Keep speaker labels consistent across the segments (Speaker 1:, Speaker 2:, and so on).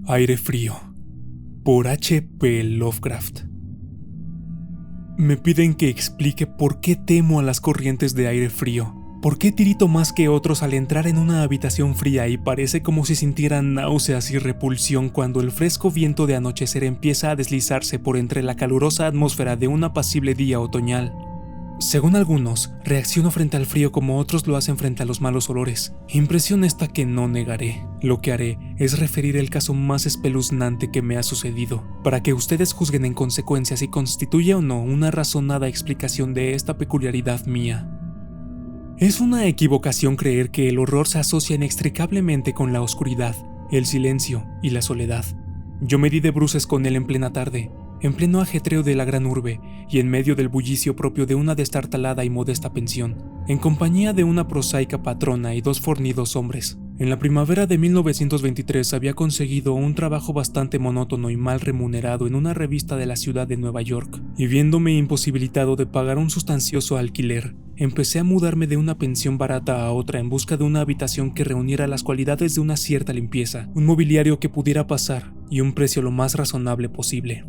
Speaker 1: Aire frío, por H.P. Lovecraft. Me piden que explique por qué temo a las corrientes de aire frío, por qué tirito más que otros al entrar en una habitación fría y parece como si sintieran náuseas y repulsión cuando el fresco viento de anochecer empieza a deslizarse por entre la calurosa atmósfera de un apacible día otoñal. Según algunos, reacciono frente al frío como otros lo hacen frente a los malos olores. Impresión esta que no negaré. Lo que haré es referir el caso más espeluznante que me ha sucedido, para que ustedes juzguen en consecuencia si constituye o no una razonada explicación de esta peculiaridad mía. Es una equivocación creer que el horror se asocia inextricablemente con la oscuridad, el silencio y la soledad. Yo me di de bruces con él en plena tarde, en pleno ajetreo de la gran urbe y en medio del bullicio propio de una destartalada y modesta pensión, en compañía de una prosaica patrona y 2 fornidos hombres. En la primavera de 1923 había conseguido un trabajo bastante monótono y mal remunerado en una revista de la ciudad de Nueva York, y viéndome imposibilitado de pagar un sustancioso alquiler, empecé a mudarme de una pensión barata a otra en busca de una habitación que reuniera las cualidades de una cierta limpieza, un mobiliario que pudiera pasar y un precio lo más razonable posible.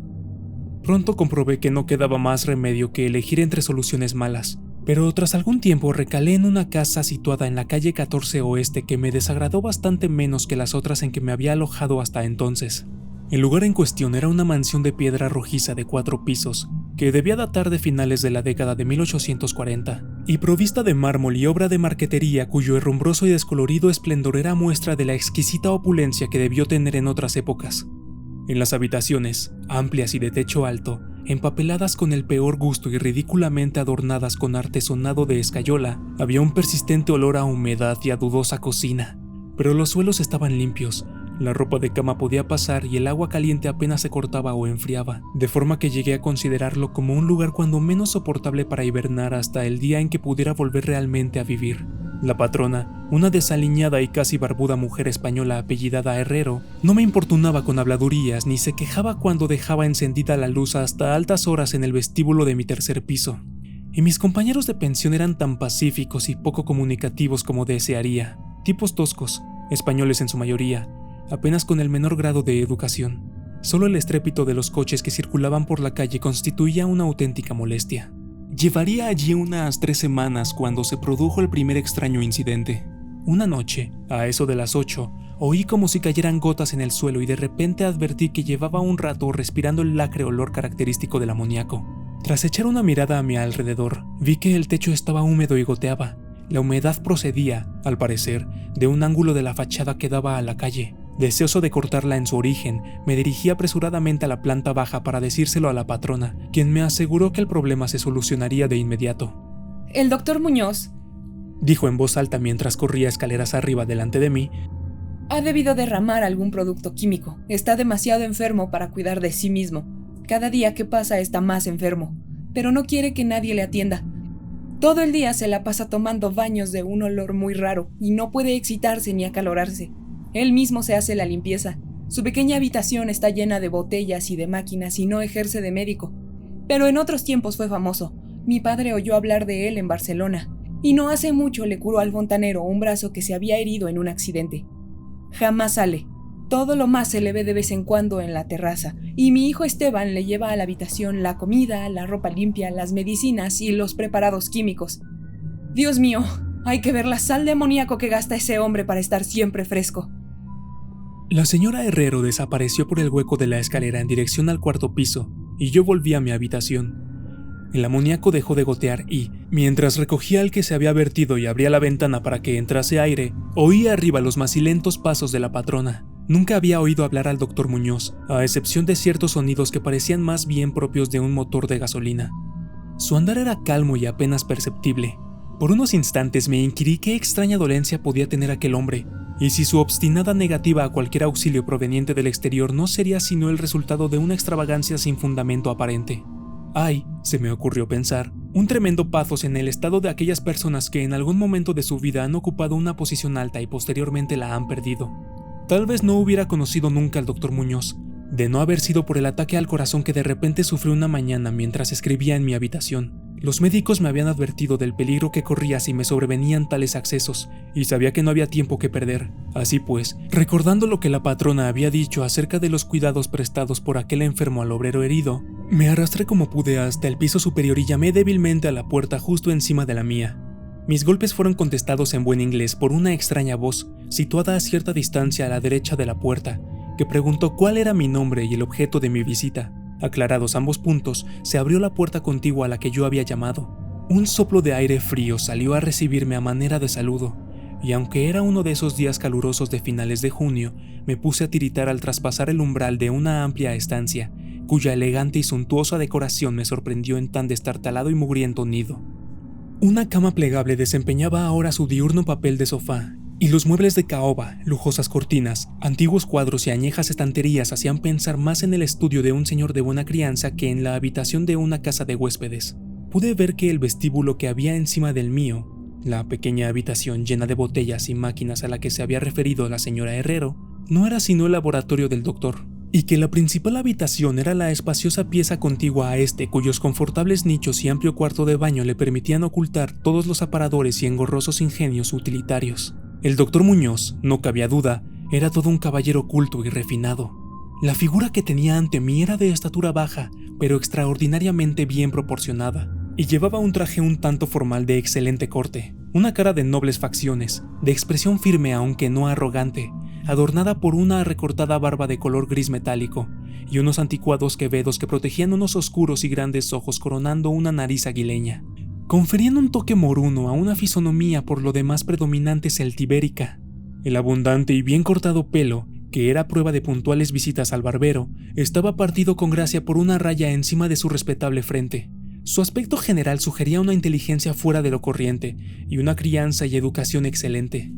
Speaker 1: Pronto comprobé que no quedaba más remedio que elegir entre soluciones malas, pero tras algún tiempo recalé en una casa situada en la calle 14 Oeste que me desagradó bastante menos que las otras en que me había alojado hasta entonces. El lugar en cuestión era una mansión de piedra rojiza de 4 pisos, que debía datar de finales de la década de 1840, y provista de mármol y obra de marquetería cuyo herrumbroso y descolorido esplendor era muestra de la exquisita opulencia que debió tener en otras épocas. En las habitaciones, amplias y de techo alto, empapeladas con el peor gusto y ridículamente adornadas con artesonado de escayola, había un persistente olor a humedad y a dudosa cocina, pero los suelos estaban limpios, la ropa de cama podía pasar y el agua caliente apenas se cortaba o enfriaba, de forma que llegué a considerarlo como un lugar cuando menos soportable para hibernar hasta el día en que pudiera volver realmente a vivir. La patrona, una desaliñada y casi barbuda mujer española apellidada Herrero, no me importunaba con habladurías ni se quejaba cuando dejaba encendida la luz hasta altas horas en el vestíbulo de mi 3er piso. Y mis compañeros de pensión eran tan pacíficos y poco comunicativos como desearía, tipos toscos, españoles en su mayoría, apenas con el menor grado de educación. Solo el estrépito de los coches que circulaban por la calle constituía una auténtica molestia. Llevaría allí unas 3 semanas cuando se produjo el primer extraño incidente. Una noche, a eso de las 8, oí como si cayeran gotas en el suelo y de repente advertí que llevaba un rato respirando el acre olor característico del amoníaco. Tras echar una mirada a mi alrededor, vi que el techo estaba húmedo y goteaba. La humedad procedía, al parecer, de un ángulo de la fachada que daba a la calle. Deseoso de cortarla en su origen, me dirigí apresuradamente a la planta baja para decírselo a la patrona, quien me aseguró que el problema se solucionaría de inmediato.
Speaker 2: El doctor Muñoz,
Speaker 1: dijo en voz alta mientras corría escaleras arriba delante de mí,
Speaker 2: ha debido derramar algún producto químico. Está demasiado enfermo para cuidar de sí mismo. Cada día que pasa está más enfermo, pero no quiere que nadie le atienda. Todo el día se la pasa tomando baños de un olor muy raro y no puede excitarse ni acalorarse. Él mismo se hace la limpieza. Su pequeña habitación está llena de botellas y de máquinas y no ejerce de médico. Pero en otros tiempos fue famoso. Mi padre oyó hablar de él en Barcelona. Y no hace mucho le curó al fontanero un brazo que se había herido en un accidente. Jamás sale. Todo lo más se le ve de vez en cuando en la terraza. Y mi hijo Esteban le lleva a la habitación la comida, la ropa limpia, las medicinas y los preparados químicos. Dios mío, hay que ver la sal de amoníaco que gasta ese hombre para estar siempre fresco.
Speaker 1: La señora Herrero desapareció por el hueco de la escalera en dirección al 4.º piso, y yo volví a mi habitación. El amoníaco dejó de gotear y, mientras recogía el que se había vertido y abría la ventana para que entrase aire, oí arriba los macilentos pasos de la patrona. Nunca había oído hablar al doctor Muñoz, a excepción de ciertos sonidos que parecían más bien propios de un motor de gasolina. Su andar era calmo y apenas perceptible. Por unos instantes me inquirí qué extraña dolencia podía tener aquel hombre, y si su obstinada negativa a cualquier auxilio proveniente del exterior no sería sino el resultado de una extravagancia sin fundamento aparente. Hay, se me ocurrió pensar, un tremendo pathos en el estado de aquellas personas que en algún momento de su vida han ocupado una posición alta y posteriormente la han perdido. Tal vez no hubiera conocido nunca al doctor Muñoz, de no haber sido por el ataque al corazón que de repente sufrí una mañana mientras escribía en mi habitación. Los médicos me habían advertido del peligro que corría si me sobrevenían tales accesos, y sabía que no había tiempo que perder. Así pues, recordando lo que la patrona había dicho acerca de los cuidados prestados por aquel enfermo al obrero herido, me arrastré como pude hasta el piso superior y llamé débilmente a la puerta justo encima de la mía. Mis golpes fueron contestados en buen inglés por una extraña voz, situada a cierta distancia a la derecha de la puerta, que preguntó cuál era mi nombre y el objeto de mi visita. Aclarados ambos puntos, se abrió la puerta contigua a la que yo había llamado. Un soplo de aire frío salió a recibirme a manera de saludo, y aunque era uno de esos días calurosos de finales de junio, me puse a tiritar al traspasar el umbral de una amplia estancia, cuya elegante y suntuosa decoración me sorprendió en tan destartalado y mugriento nido. Una cama plegable desempeñaba ahora su diurno papel de sofá, y los muebles de caoba, lujosas cortinas, antiguos cuadros y añejas estanterías hacían pensar más en el estudio de un señor de buena crianza que en la habitación de una casa de huéspedes. Pude ver que el vestíbulo que había encima del mío, la pequeña habitación llena de botellas y máquinas a la que se había referido la señora Herrero, no era sino el laboratorio del doctor, y que la principal habitación era la espaciosa pieza contigua a este, cuyos confortables nichos y amplio cuarto de baño le permitían ocultar todos los aparadores y engorrosos ingenios utilitarios. El doctor Muñoz, no cabía duda, era todo un caballero culto y refinado. La figura que tenía ante mí era de estatura baja, pero extraordinariamente bien proporcionada, y llevaba un traje un tanto formal de excelente corte, una cara de nobles facciones, de expresión firme aunque no arrogante, adornada por una recortada barba de color gris metálico, y unos anticuados quevedos que protegían unos oscuros y grandes ojos coronando una nariz aguileña. Conferían un toque moruno a una fisonomía por lo demás predominante celtibérica. El abundante y bien cortado pelo, que era prueba de puntuales visitas al barbero, estaba partido con gracia por una raya encima de su respetable frente. Su aspecto general sugería una inteligencia fuera de lo corriente y una crianza y educación excelente.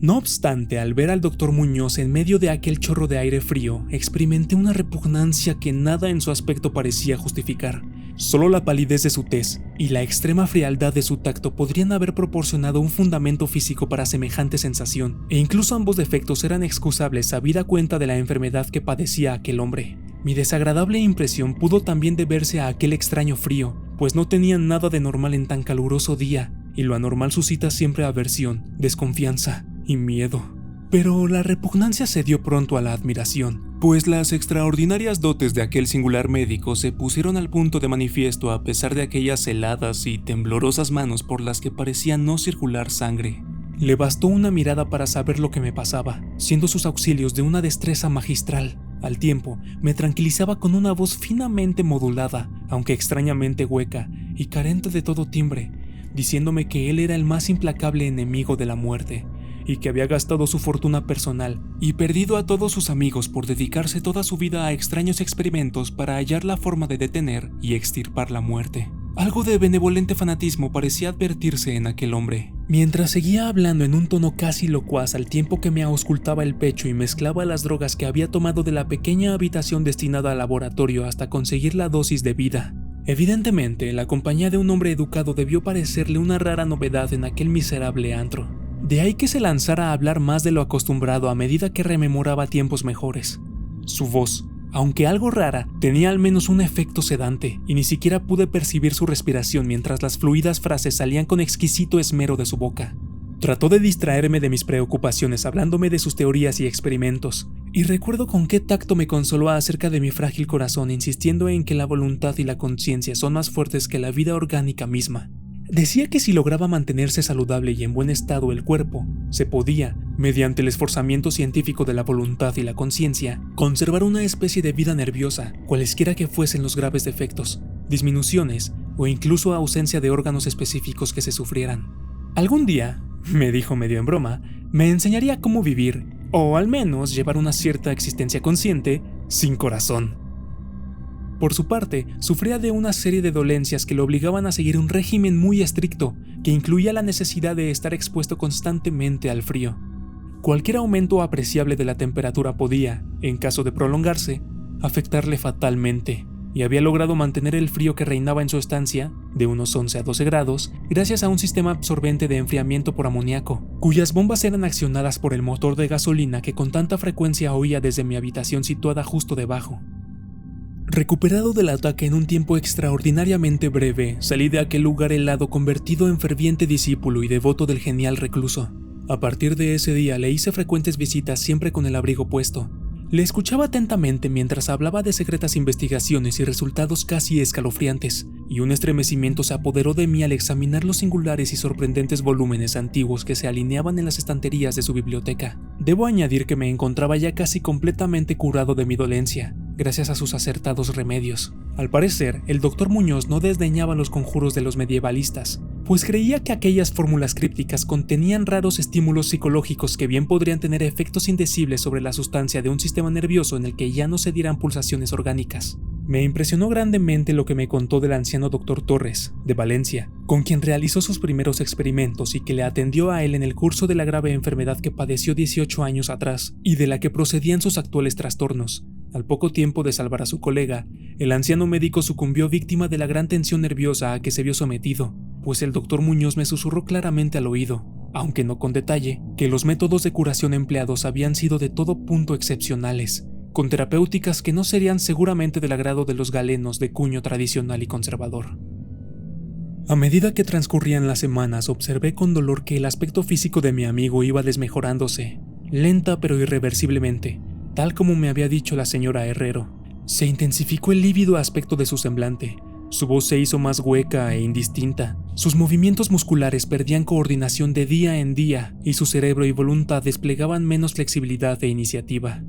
Speaker 1: No obstante, al ver al doctor Muñoz en medio de aquel chorro de aire frío, experimenté una repugnancia que nada en su aspecto parecía justificar. Solo la palidez de su tez y la extrema frialdad de su tacto podrían haber proporcionado un fundamento físico para semejante sensación, e incluso ambos defectos eran excusables habida cuenta de la enfermedad que padecía aquel hombre. Mi desagradable impresión pudo también deberse a aquel extraño frío, pues no tenía nada de normal en tan caluroso día, y lo anormal suscita siempre aversión, desconfianza y miedo. Pero la repugnancia cedió pronto a la admiración, pues las extraordinarias dotes de aquel singular médico se pusieron al punto de manifiesto a pesar de aquellas heladas y temblorosas manos por las que parecía no circular sangre. Le bastó una mirada para saber lo que me pasaba, siendo sus auxilios de una destreza magistral. Al tiempo, me tranquilizaba con una voz finamente modulada, aunque extrañamente hueca y carente de todo timbre, diciéndome que él era el más implacable enemigo de la muerte, y que había gastado su fortuna personal y perdido a todos sus amigos por dedicarse toda su vida a extraños experimentos para hallar la forma de detener y extirpar la muerte. Algo de benevolente fanatismo parecía advertirse en aquel hombre. Mientras seguía hablando en un tono casi locuaz al tiempo que me auscultaba el pecho y mezclaba las drogas que había tomado de la pequeña habitación destinada al laboratorio hasta conseguir la dosis debida. Evidentemente, la compañía de un hombre educado debió parecerle una rara novedad en aquel miserable antro. De ahí que se lanzara a hablar más de lo acostumbrado a medida que rememoraba tiempos mejores. Su voz, aunque algo rara, tenía al menos un efecto sedante, y ni siquiera pude percibir su respiración mientras las fluidas frases salían con exquisito esmero de su boca. Trató de distraerme de mis preocupaciones hablándome de sus teorías y experimentos, y recuerdo con qué tacto me consoló acerca de mi frágil corazón, insistiendo en que la voluntad y la conciencia son más fuertes que la vida orgánica misma. Decía que si lograba mantenerse saludable y en buen estado el cuerpo, se podía, mediante el esforzamiento científico de la voluntad y la conciencia, conservar una especie de vida nerviosa, cualesquiera que fuesen los graves defectos, disminuciones o incluso ausencia de órganos específicos que se sufrieran. Algún día, me dijo medio en broma, me enseñaría cómo vivir, o al menos llevar una cierta existencia consciente, sin corazón. Por su parte, sufría de una serie de dolencias que lo obligaban a seguir un régimen muy estricto, que incluía la necesidad de estar expuesto constantemente al frío. Cualquier aumento apreciable de la temperatura podía, en caso de prolongarse, afectarle fatalmente, y había logrado mantener el frío que reinaba en su estancia, de unos 11 a 12 grados, gracias a un sistema absorbente de enfriamiento por amoníaco, cuyas bombas eran accionadas por el motor de gasolina que con tanta frecuencia oía desde mi habitación situada justo debajo. Recuperado del ataque en un tiempo extraordinariamente breve, salí de aquel lugar helado convertido en ferviente discípulo y devoto del genial recluso. A partir de ese día le hice frecuentes visitas siempre con el abrigo puesto. Le escuchaba atentamente mientras hablaba de secretas investigaciones y resultados casi escalofriantes, y un estremecimiento se apoderó de mí al examinar los singulares y sorprendentes volúmenes antiguos que se alineaban en las estanterías de su biblioteca. Debo añadir que me encontraba ya casi completamente curado de mi dolencia, gracias a sus acertados remedios. Al parecer, el Dr. Muñoz no desdeñaba los conjuros de los medievalistas, pues creía que aquellas fórmulas crípticas contenían raros estímulos psicológicos que bien podrían tener efectos indecibles sobre la sustancia de un sistema nervioso en el que ya no se dieran pulsaciones orgánicas. Me impresionó grandemente lo que me contó del anciano Dr. Torres, de Valencia, con quien realizó sus primeros experimentos y que le atendió a él en el curso de la grave enfermedad que padeció 18 años atrás y de la que procedían sus actuales trastornos. Al poco tiempo de salvar a su colega, el anciano médico sucumbió víctima de la gran tensión nerviosa a que se vio sometido, pues el Dr. Muñoz me susurró claramente al oído, aunque no con detalle, que los métodos de curación empleados habían sido de todo punto excepcionales, con terapéuticas que no serían seguramente del agrado de los galenos de cuño tradicional y conservador. A medida que transcurrían las semanas, observé con dolor que el aspecto físico de mi amigo iba desmejorándose, lenta pero irreversiblemente, tal como me había dicho la señora Herrero. Se intensificó el lívido aspecto de su semblante, su voz se hizo más hueca e indistinta, sus movimientos musculares perdían coordinación de día en día y su cerebro y voluntad desplegaban menos flexibilidad e iniciativa.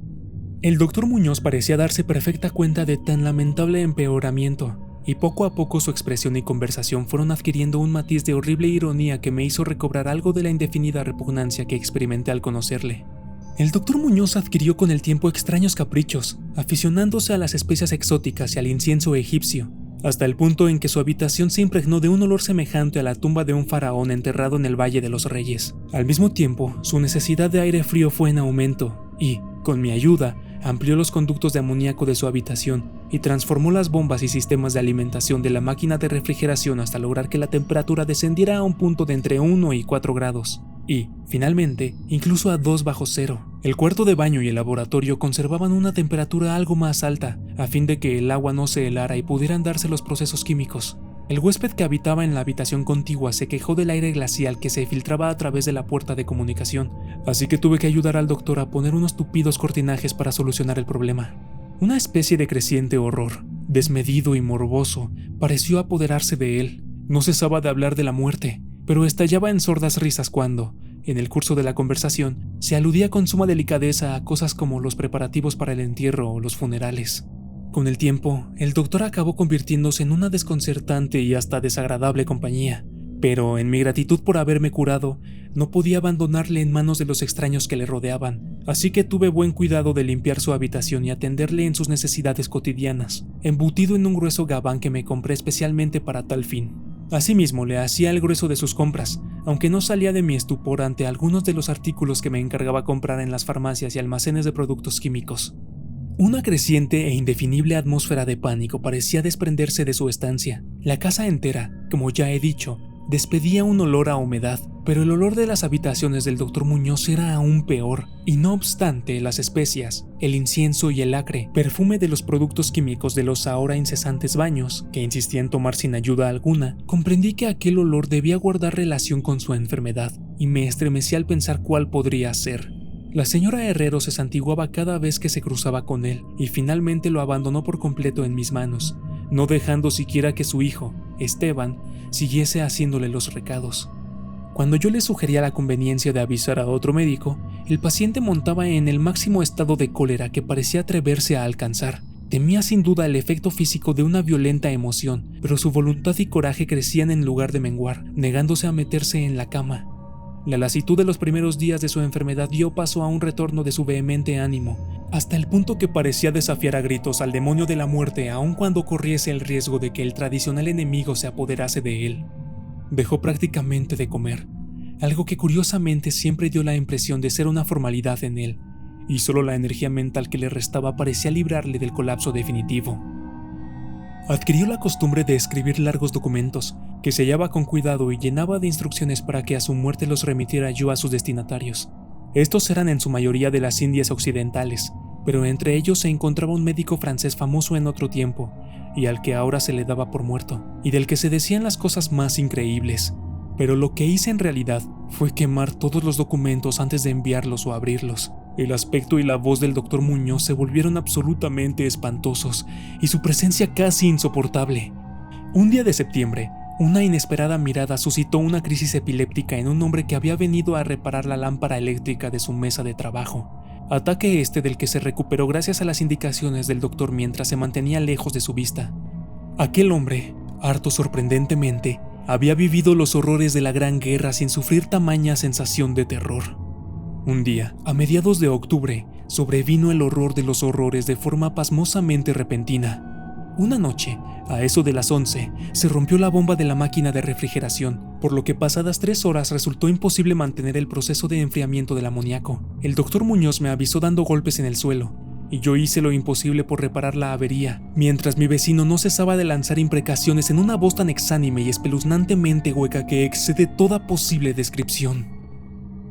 Speaker 1: El Dr. Muñoz parecía darse perfecta cuenta de tan lamentable empeoramiento, y poco a poco su expresión y conversación fueron adquiriendo un matiz de horrible ironía que me hizo recobrar algo de la indefinida repugnancia que experimenté al conocerle. El Dr. Muñoz adquirió con el tiempo extraños caprichos, aficionándose a las especias exóticas y al incienso egipcio, hasta el punto en que su habitación se impregnó de un olor semejante a la tumba de un faraón enterrado en el Valle de los Reyes. Al mismo tiempo, su necesidad de aire frío fue en aumento y, con mi ayuda, amplió los conductos de amoníaco de su habitación y transformó las bombas y sistemas de alimentación de la máquina de refrigeración hasta lograr que la temperatura descendiera a un punto de entre 1 y 4 grados. Y, finalmente, incluso a 2 bajo cero. El cuarto de baño y el laboratorio conservaban una temperatura algo más alta, a fin de que el agua no se helara y pudieran darse los procesos químicos. El huésped que habitaba en la habitación contigua se quejó del aire glacial que se filtraba a través de la puerta de comunicación, así que tuve que ayudar al doctor a poner unos tupidos cortinajes para solucionar el problema. Una especie de creciente horror, desmedido y morboso, pareció apoderarse de él. No cesaba de hablar de la muerte, pero estallaba en sordas risas cuando, en el curso de la conversación, se aludía con suma delicadeza a cosas como los preparativos para el entierro o los funerales. Con el tiempo, el doctor acabó convirtiéndose en una desconcertante y hasta desagradable compañía, pero en mi gratitud por haberme curado, no podía abandonarle en manos de los extraños que le rodeaban, así que tuve buen cuidado de limpiar su habitación y atenderle en sus necesidades cotidianas, embutido en un grueso gabán que me compré especialmente para tal fin. Asimismo, le hacía el grueso de sus compras, aunque no salía de mi estupor ante algunos de los artículos que me encargaba comprar en las farmacias y almacenes de productos químicos. Una creciente e indefinible atmósfera de pánico parecía desprenderse de su estancia. La casa entera, como ya he dicho, despedía un olor a humedad, pero el olor de las habitaciones del Dr. Muñoz era aún peor, y no obstante las especias, el incienso y el acre perfume de los productos químicos de los ahora incesantes baños, que insistía en tomar sin ayuda alguna, comprendí que aquel olor debía guardar relación con su enfermedad, y me estremecí al pensar cuál podría ser. La señora Herrero se santiguaba cada vez que se cruzaba con él, y finalmente lo abandonó por completo en mis manos, no dejando siquiera que su hijo, Esteban, siguiese haciéndole los recados. Cuando yo le sugería la conveniencia de avisar a otro médico, el paciente montaba en el máximo estado de cólera que parecía atreverse a alcanzar. Temía sin duda el efecto físico de una violenta emoción, pero su voluntad y coraje crecían en lugar de menguar, negándose a meterse en la cama. La lasitud de los primeros días de su enfermedad dio paso a un retorno de su vehemente ánimo, hasta el punto que parecía desafiar a gritos al demonio de la muerte aun cuando corriese el riesgo de que el tradicional enemigo se apoderase de él. Dejó prácticamente de comer, algo que curiosamente siempre dio la impresión de ser una formalidad en él, y solo la energía mental que le restaba parecía librarle del colapso definitivo. Adquirió la costumbre de escribir largos documentos, que sellaba con cuidado y llenaba de instrucciones para que a su muerte los remitiera yo a sus destinatarios. Estos eran en su mayoría de las Indias occidentales, pero entre ellos se encontraba un médico francés famoso en otro tiempo, y al que ahora se le daba por muerto, y del que se decían las cosas más increíbles. Pero lo que hice en realidad fue quemar todos los documentos antes de enviarlos o abrirlos. El aspecto y la voz del Dr. Muñoz se volvieron absolutamente espantosos, y su presencia casi insoportable. Un día de septiembre, una inesperada mirada suscitó una crisis epiléptica en un hombre que había venido a reparar la lámpara eléctrica de su mesa de trabajo. Ataque del que se recuperó gracias a las indicaciones del doctor mientras se mantenía lejos de su vista. Aquel hombre, harto sorprendentemente, había vivido los horrores de la Gran Guerra sin sufrir tamaña sensación de terror. Un día, a mediados de octubre, sobrevino el horror de los horrores de forma pasmosamente repentina. Una noche, a eso de las 11, se rompió la bomba de la máquina de refrigeración, por lo que pasadas 3 horas resultó imposible mantener el proceso de enfriamiento del amoníaco. El doctor Muñoz me avisó dando golpes en el suelo, y yo hice lo imposible por reparar la avería, mientras mi vecino no cesaba de lanzar imprecaciones en una voz tan exánime y espeluznantemente hueca que excede toda posible descripción.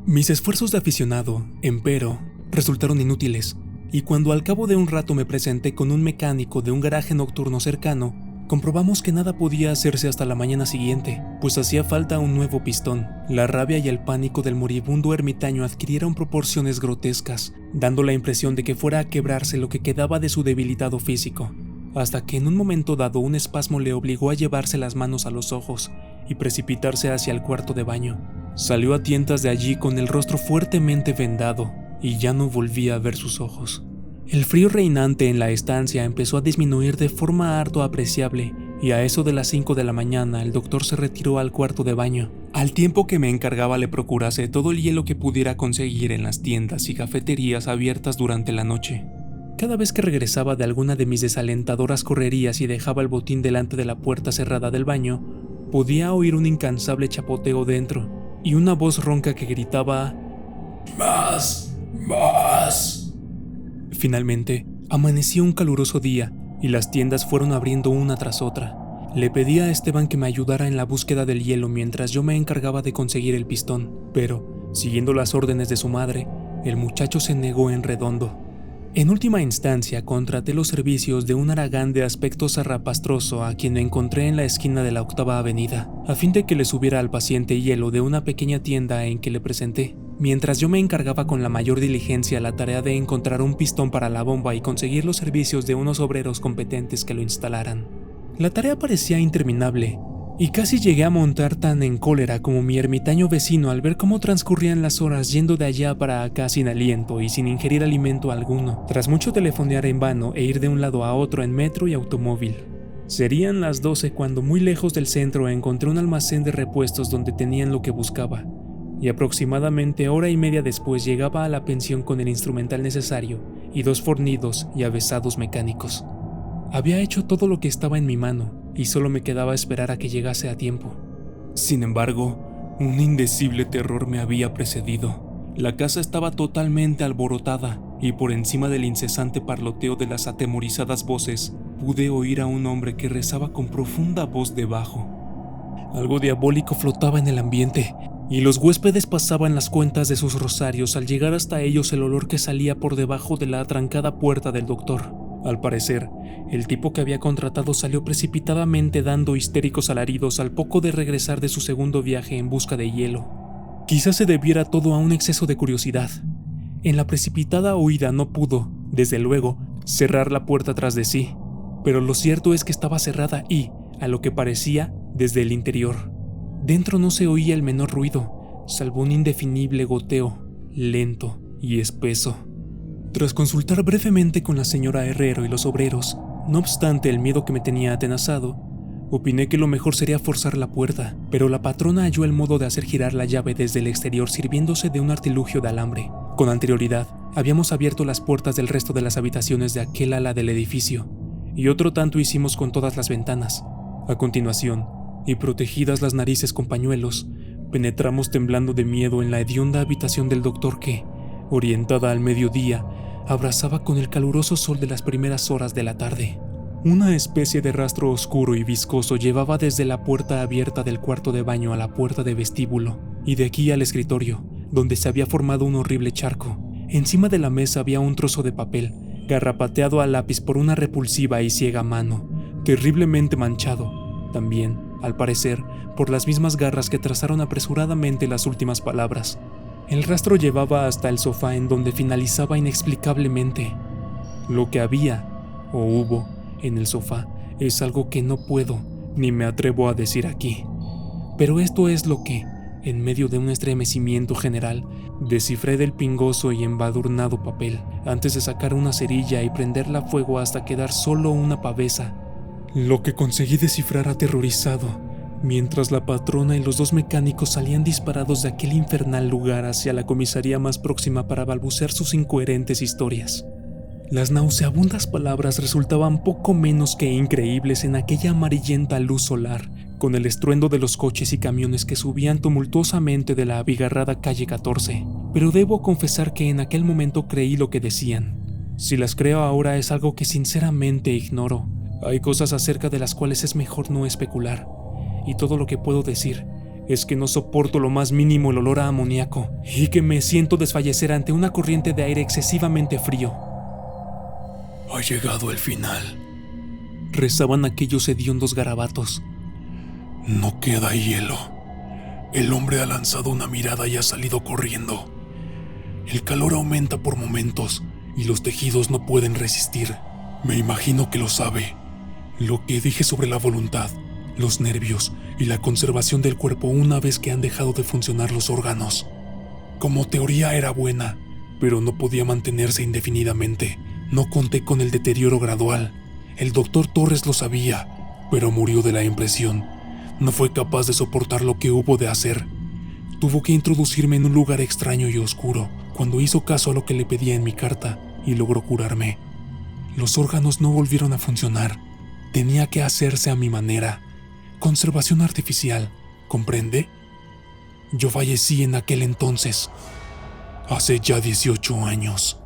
Speaker 1: Mis esfuerzos de aficionado, empero, resultaron inútiles, y cuando al cabo de un rato me presenté con un mecánico de un garaje nocturno cercano, comprobamos que nada podía hacerse hasta la mañana siguiente, pues hacía falta un nuevo pistón. La rabia y el pánico del moribundo ermitaño adquirieron proporciones grotescas, dando la impresión de que fuera a quebrarse lo que quedaba de su debilitado físico, hasta que en un momento dado un espasmo le obligó a llevarse las manos a los ojos y precipitarse hacia el cuarto de baño. Salió a tientas de allí con el rostro fuertemente vendado, y ya no volvía a ver sus ojos. El frío reinante en la estancia empezó a disminuir de forma harto apreciable, y a eso de las 5 de la mañana el doctor se retiró al cuarto de baño, al tiempo que me encargaba le procurase todo el hielo que pudiera conseguir en las tiendas y cafeterías abiertas durante la noche. Cada vez que regresaba de alguna de mis desalentadoras correrías y dejaba el botín delante de la puerta cerrada del baño, podía oír un incansable chapoteo dentro, y una voz ronca que gritaba: ¡Más! ¡Más! Finalmente, amaneció un caluroso día y las tiendas fueron abriendo una tras otra. Le pedí a Esteban que me ayudara en la búsqueda del hielo mientras yo me encargaba de conseguir el pistón, pero, siguiendo las órdenes de su madre, el muchacho se negó en redondo. En última instancia, contraté los servicios de un haragán de aspecto zarrapastroso a quien me encontré en la esquina de la 8ª Avenida, a fin de que le subiera al paciente hielo de una pequeña tienda en que le presenté, mientras yo me encargaba con la mayor diligencia la tarea de encontrar un pistón para la bomba y conseguir los servicios de unos obreros competentes que lo instalaran. La tarea parecía interminable, y casi llegué a montar tan en cólera como mi ermitaño vecino al ver cómo transcurrían las horas yendo de allá para acá sin aliento y sin ingerir alimento alguno, tras mucho telefonear en vano e ir de un lado a otro en metro y automóvil. Serían las 12 cuando muy lejos del centro encontré un almacén de repuestos donde tenían lo que buscaba, y aproximadamente hora y media después llegaba a la pensión con el instrumental necesario y 2 fornidos y avesados mecánicos. Había hecho todo lo que estaba en mi mano, y solo me quedaba esperar a que llegase a tiempo. Sin embargo, un indecible terror me había precedido. La casa estaba totalmente alborotada, y por encima del incesante parloteo de las atemorizadas voces, pude oír a un hombre que rezaba con profunda voz de bajo. Algo diabólico flotaba en el ambiente, y los huéspedes pasaban las cuentas de sus rosarios al llegar hasta ellos el olor que salía por debajo de la atrancada puerta del doctor. Al parecer, el tipo que había contratado salió precipitadamente dando histéricos alaridos al poco de regresar de su segundo viaje en busca de hielo. Quizás se debiera todo a un exceso de curiosidad. En la precipitada huida no pudo, desde luego, cerrar la puerta tras de sí, pero lo cierto es que estaba cerrada y, a lo que parecía, desde el interior. Dentro no se oía el menor ruido, salvo un indefinible goteo, lento y espeso. Tras consultar brevemente con la señora Herrero y los obreros, no obstante el miedo que me tenía atenazado, opiné que lo mejor sería forzar la puerta, pero la patrona halló el modo de hacer girar la llave desde el exterior sirviéndose de un artilugio de alambre. Con anterioridad, habíamos abierto las puertas del resto de las habitaciones de aquel ala del edificio, y otro tanto hicimos con todas las ventanas. A continuación, y protegidas las narices con pañuelos, penetramos temblando de miedo en la hedionda habitación del doctor que, orientada al mediodía, abrazaba con el caluroso sol de las primeras horas de la tarde. Una especie de rastro oscuro y viscoso llevaba desde la puerta abierta del cuarto de baño a la puerta de vestíbulo, y de aquí al escritorio, donde se había formado un horrible charco, Encima de la mesa había un trozo de papel, garrapateado a lápiz por una repulsiva y ciega mano, terriblemente manchado, también, al parecer, por las mismas garras que trazaron apresuradamente las últimas palabras. El rastro llevaba hasta el sofá en donde finalizaba inexplicablemente. Lo que había, o hubo, en el sofá es algo que no puedo ni me atrevo a decir aquí. Pero esto es lo que, en medio de un estremecimiento general, descifré del pingoso y embadurnado papel, antes de sacar una cerilla y prenderla a fuego hasta quedar solo una pavesa. Lo que conseguí descifrar aterrorizado, mientras la patrona y los dos mecánicos salían disparados de aquel infernal lugar hacia la comisaría más próxima para balbucear sus incoherentes historias. Las nauseabundas palabras resultaban poco menos que increíbles en aquella amarillenta luz solar, con el estruendo de los coches y camiones que subían tumultuosamente de la abigarrada calle 14. Pero debo confesar que en aquel momento creí lo que decían. Si las creo ahora es algo que sinceramente ignoro. Hay cosas acerca de las cuales es mejor no especular. Y todo lo que puedo decir es que no soporto lo más mínimo el olor a amoníaco y que me siento desfallecer ante una corriente de aire excesivamente frío.
Speaker 3: Ha llegado el final,
Speaker 1: rezaban aquellos hediondos garabatos.
Speaker 3: No queda hielo. El hombre ha lanzado una mirada y ha salido corriendo. El calor aumenta por momentos y los tejidos no pueden resistir. Me imagino que lo sabe. Lo que dije sobre la voluntad, los nervios y la conservación del cuerpo una vez que han dejado de funcionar los órganos. Como teoría era buena, pero no podía mantenerse indefinidamente. No conté con el deterioro gradual. El doctor Torres lo sabía, pero murió de la impresión. No fue capaz de soportar lo que hubo de hacer. Tuvo que introducirme en un lugar extraño y oscuro, cuando hizo caso a lo que le pedía en mi carta, y logró curarme. Los órganos no volvieron a funcionar. Tenía que hacerse a mi manera. Conservación artificial, ¿comprende? Yo fallecí en aquel entonces, hace ya 18 años.